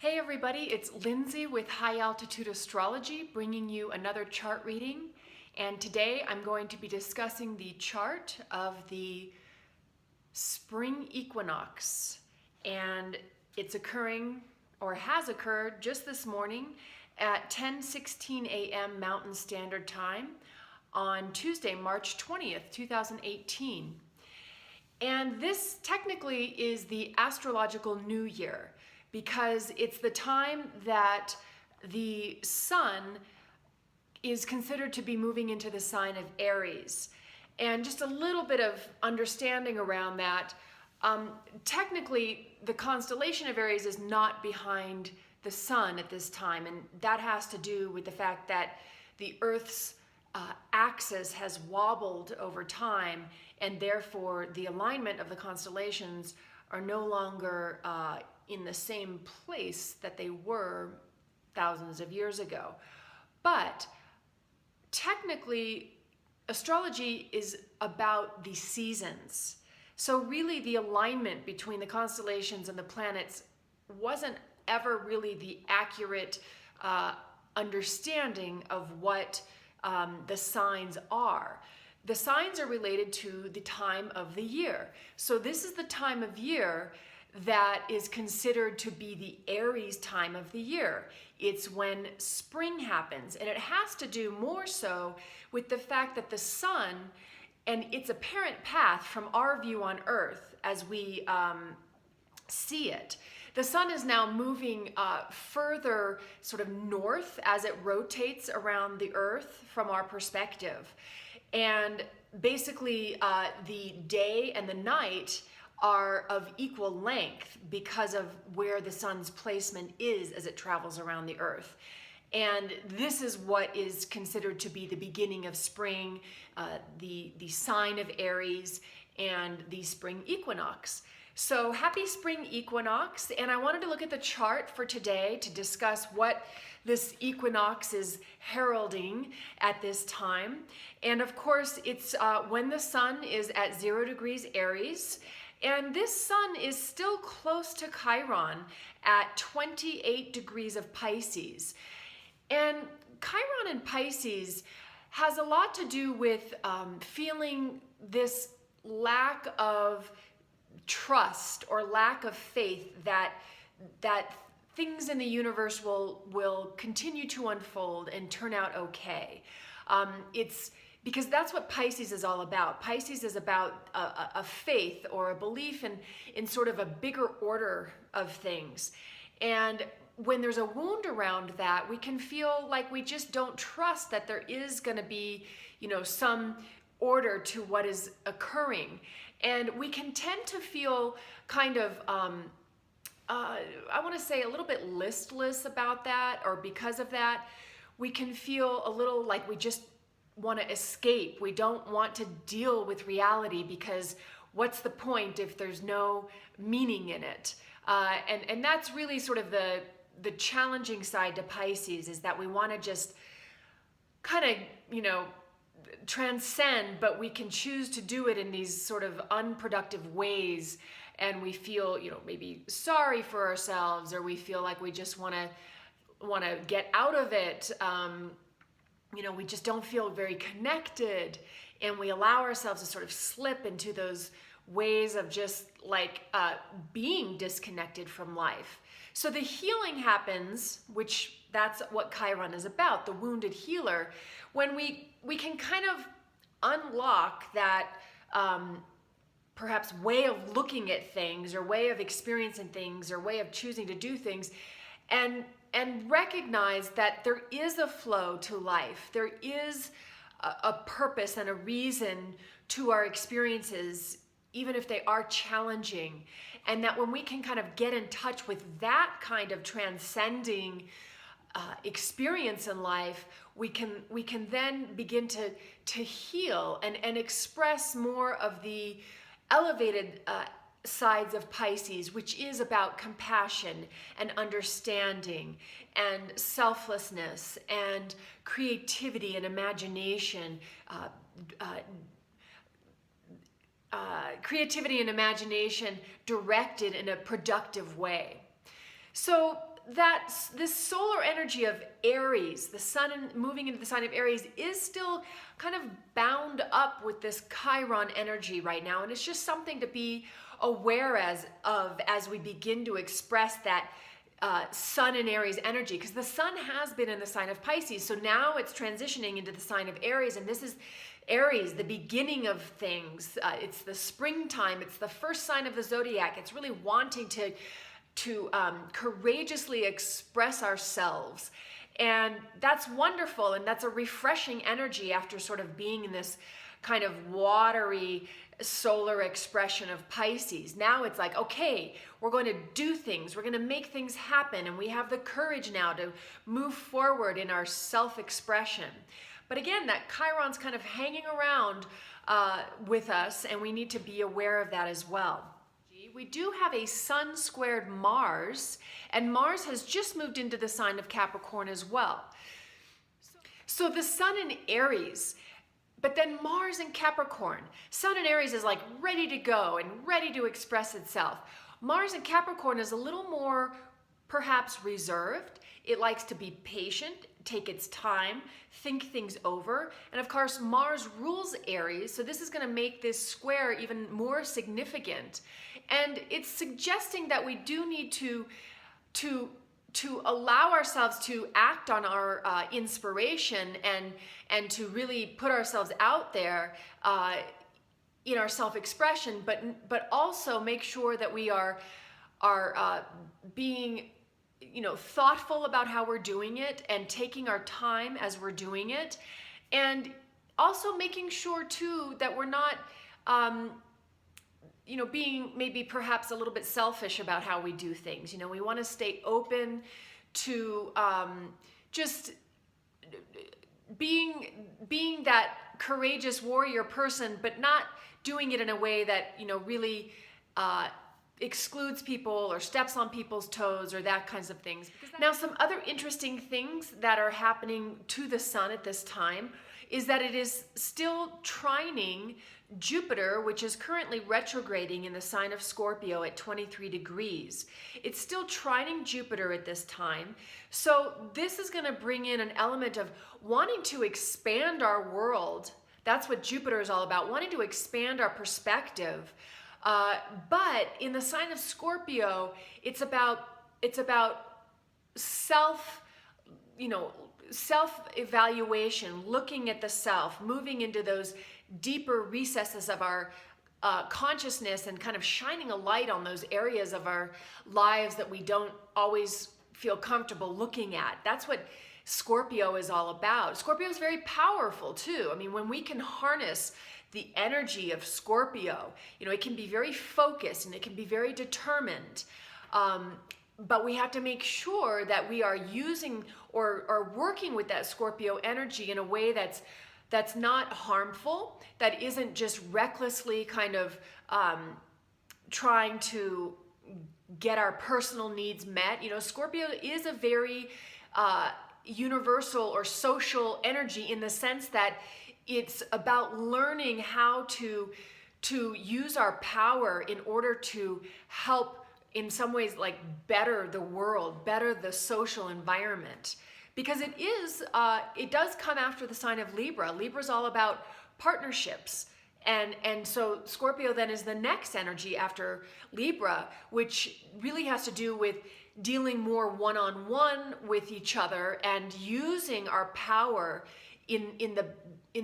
Hey everybody, it's Lindsay with High Altitude Astrology bringing you another chart reading. And today I'm going to be discussing the chart of the spring equinox. And it's occurring, or has occurred, just this morning at 10:16 a.m. Mountain Standard Time on Tuesday, March 20th, 2018. And this technically is the astrological new year, because it's the time that the sun is considered to be moving into the sign of Aries. And just a little bit of understanding around that, technically the constellation of Aries is not behind the sun at this time, and that has to do with the fact that the Earth's axis has wobbled over time, and therefore the alignment of the constellations are no longer in the same place that they were thousands of years ago. But technically, astrology is about the seasons. So really the alignment between the constellations and the planets wasn't ever really the accurate understanding of what the signs are. The signs are related to the time of the year. So this is the time of year that is considered to be the Aries time of the year. It's when spring happens, and it has to do more so with the fact that the sun and its apparent path from our view on Earth as we see it. The sun is now moving further sort of north as it rotates around the Earth from our perspective. And basically the day and the night are of equal length because of where the sun's placement is as it travels around the Earth. And this is what is considered to be the beginning of spring, the sign of Aries, and the spring equinox. So happy spring equinox, and I wanted to look at the chart for today to discuss what this equinox is heralding at this time. And of course, it's when the sun is at 0 degrees Aries, and this sun is still close to Chiron at 28 degrees of Pisces. And Chiron in Pisces has a lot to do with feeling this lack of trust or lack of faith that things in the universe will continue to unfold and turn out okay. It's because that's what Pisces is all about. Pisces is about a faith or a belief in sort of a bigger order of things. And when there's a wound around that, we can feel like we just don't trust that there is going to be, some order to what is occurring. And we can tend to feel kind of, I want to say a little bit listless about that, or because of that, we can feel a little like we just want to escape. We don't want to deal with reality because what's the point if there's no meaning in it? And that's really sort of the challenging side to Pisces, is that we want to just kind of, transcend, but we can choose to do it in these sort of unproductive ways, and we feel, maybe sorry for ourselves, or we feel like we just want to get out of it. We just don't feel very connected, and we allow ourselves to sort of slip into those ways of just like being disconnected from life. So the healing happens, which that's what Chiron is about, the wounded healer, when we can kind of unlock that perhaps way of looking at things, or way of experiencing things, or way of choosing to do things, and recognize that there is a flow to life. There is a purpose and a reason to our experiences, even if they are challenging. And that when we can kind of get in touch with that kind of transcending experience in life, we can then begin to heal and express more of the elevated sides of Pisces, which is about compassion and understanding and selflessness and creativity and imagination, creativity and imagination directed in a productive way. So this solar energy of Aries, the sun moving into the sign of Aries, is still kind of bound up with this Chiron energy right now. And it's just something to be aware as we begin to express that sun in Aries energy, because the sun has been in the sign of Pisces. So now it's transitioning into the sign of Aries, and this is Aries, the beginning of things. It's the springtime. It's the first sign of the zodiac. It's really wanting to courageously express ourselves. And that's wonderful, and that's a refreshing energy after sort of being in this kind of watery solar expression of Pisces. Now it's like, okay, we're going to do things, we're going to make things happen, and we have the courage now to move forward in our self-expression. But again, that Chiron's kind of hanging around with us, and we need to be aware of that as well. We do have a Sun squared Mars, and Mars has just moved into the sign of Capricorn as well. So the Sun in Aries, but then Mars in Capricorn. Sun in Aries is like ready to go and ready to express itself. Mars in Capricorn is a little more perhaps reserved. It likes to be patient, take its time, think things over. And of course, Mars rules Aries, so this is going to make this square even more significant. And it's suggesting that we do need to allow ourselves to act on our inspiration and to really put ourselves out there in our self-expression, but also make sure that we are being thoughtful about how we're doing it and taking our time as we're doing it, and also making sure too that we're not being maybe perhaps a little bit selfish about how we do things. We want to stay open to just being that courageous warrior person, but not doing it in a way that really excludes people or steps on people's toes or that kinds of things. Now, some other interesting things that are happening to the sun at this time is that it is still trining Jupiter, which is currently retrograding in the sign of Scorpio at 23 degrees. It's still trining Jupiter at this time. So this is going to bring in an element of wanting to expand our world. That's what Jupiter is all about, wanting to expand our perspective. But in the sign of Scorpio, it's about self-evaluation, looking at the self, moving into those deeper recesses of our consciousness and kind of shining a light on those areas of our lives that we don't always feel comfortable looking at. That's what Scorpio is all about. Scorpio is very powerful too. I mean, when we can harness the energy of Scorpio, it can be very focused and it can be very determined. But we have to make sure that we are using or working with that Scorpio energy in a way that's not harmful, that isn't just recklessly kind of trying to get our personal needs met. Scorpio is a very universal or social energy in the sense that it's about learning how to use our power in order to help, in some ways, like better the world, better the social environment. Because it does come after the sign of Libra. Libra's all about partnerships. And so Scorpio then is the next energy after Libra, which really has to do with dealing more one-on-one with each other and using our power in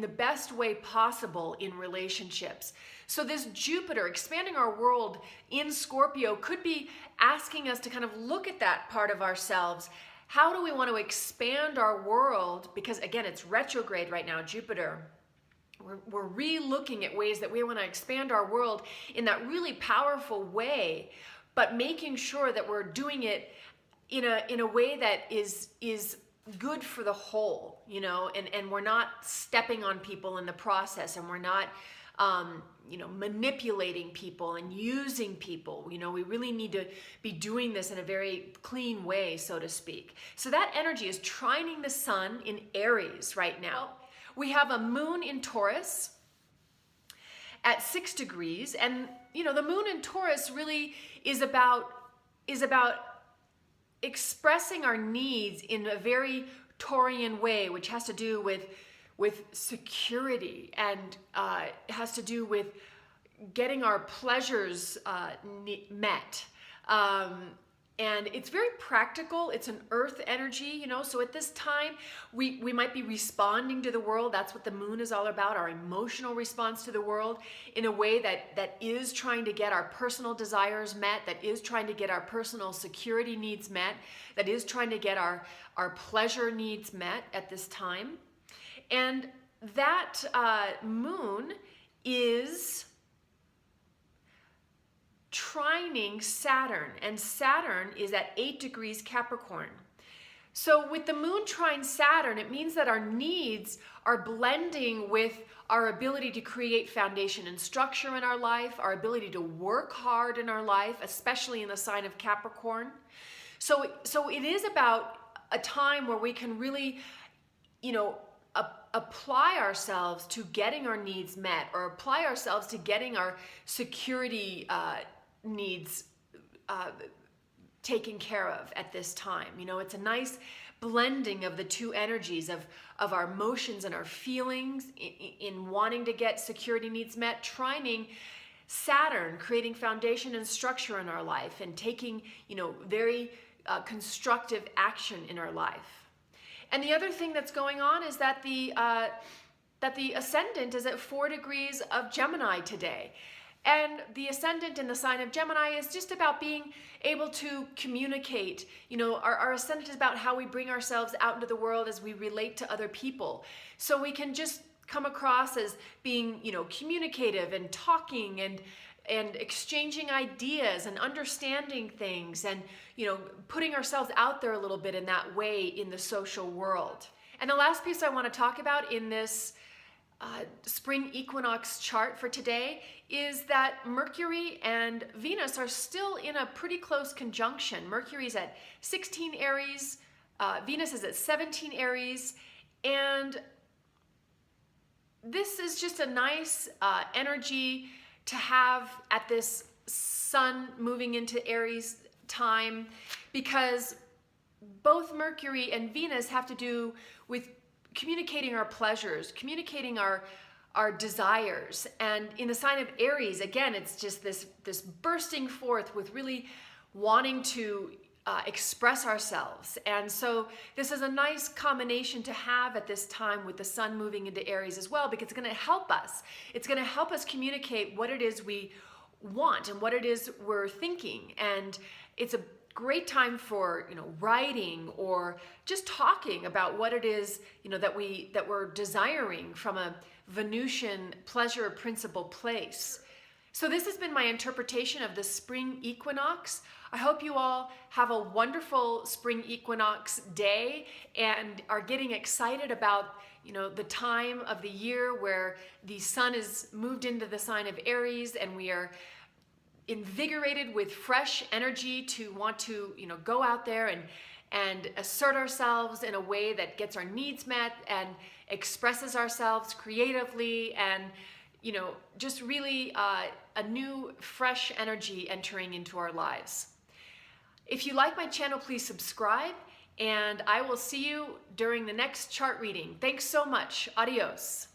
the best way possible in relationships. So this Jupiter expanding our world in Scorpio could be asking us to kind of look at that part of ourselves. How do we want to expand our world? Because again, it's retrograde right now, Jupiter. We're re-looking at ways that we want to expand our world in that really powerful way, but making sure that we're doing it in a way that is good for the whole, and we're not stepping on people in the process, and we're not manipulating people and using people. We really need to be doing this in a very clean way, so to speak. So that energy is trining the sun in Aries right now. We have a moon in Taurus at 6 degrees, and the moon in Taurus really is about expressing our needs in a very Taurian way, which has to do with security, and has to do with getting our pleasures met. And it's very practical. It's an earth energy, you know, so at this time we might be responding to the world. That's what the moon is all about, our emotional response to the world, in a way that is trying to get our personal desires met, that is trying to get our personal security needs met, that is trying to get our pleasure needs met at this time. And that moon is trining Saturn, and Saturn is at 8 degrees Capricorn. So with the moon trine Saturn, it means that our needs are blending with our ability to create foundation and structure in our life, our ability to work hard in our life, especially in the sign of Capricorn. So it is about a time where we can really, you know, apply ourselves to getting our needs met, or apply ourselves to getting our security needs taken care of at this time. You know, it's a nice blending of the two energies of our emotions and our feelings in wanting to get security needs met, trining Saturn, creating foundation and structure in our life, and taking, you know, very constructive action in our life. And the other thing that's going on is that the ascendant is at 4 degrees of Gemini today. And the ascendant in the sign of Gemini is just about being able to communicate. You know, our ascendant is about how we bring ourselves out into the world as we relate to other people. So we can just come across as being, you know, communicative and talking and exchanging ideas and understanding things, and, you know, putting ourselves out there a little bit in that way in the social world. And the last piece I want to talk about in this spring equinox chart for today is that Mercury and Venus are still in a pretty close conjunction. Mercury's at 16 Aries, Venus is at 17 Aries, and this is just a nice energy to have at this Sun moving into Aries time, because both Mercury and Venus have to do with communicating our pleasures, communicating our desires. And in the sign of Aries, again, it's just this bursting forth with really wanting to express ourselves. And so this is a nice combination to have at this time with the Sun moving into Aries as well, because it's going to help us. It's going to help us communicate what it is we want and what it is we're thinking. And it's a great time for, you know, writing or just talking about what it is, you know, that we're desiring from a Venusian pleasure principle place. So this has been my interpretation of the spring equinox. I hope you all have a wonderful spring equinox day and are getting excited about, you know, the time of the year where the Sun is moved into the sign of Aries, and we are invigorated with fresh energy to want to, you know, go out there and assert ourselves in a way that gets our needs met and expresses ourselves creatively, and, you know, just really a new fresh energy entering into our lives. If you like my channel, please subscribe, and I will see you during the next chart reading. Thanks so much. Adios.